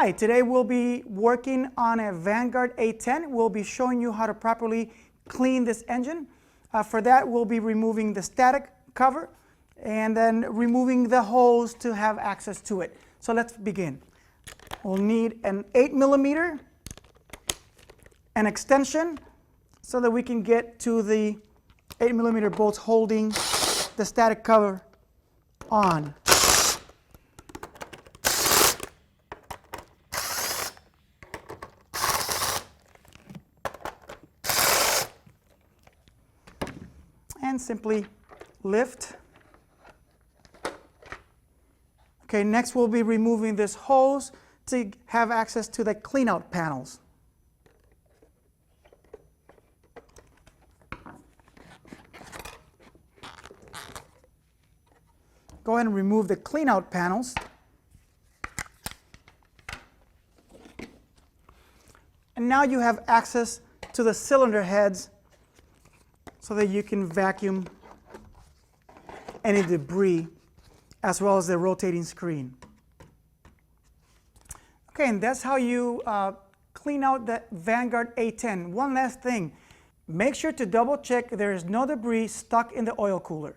Hi, today we'll be working on a Vanguard A10. We'll be showing you how to properly clean this engine. For that, we'll be removing the static cover and then removing the hose to have access to it. So let's begin. We'll need an 8mm, an extension so that we can get to the 8mm bolts holding the static cover on. And simply lift. Okay, next we'll be removing this hose to have access to the cleanout panels. Go ahead and remove the cleanout panels. And now you have access to the cylinder heads so that you can vacuum any debris as well as the rotating screen. Okay, and that's how you clean out the Vanguard A10. One last thing, make sure to double check there is no debris stuck in the oil cooler.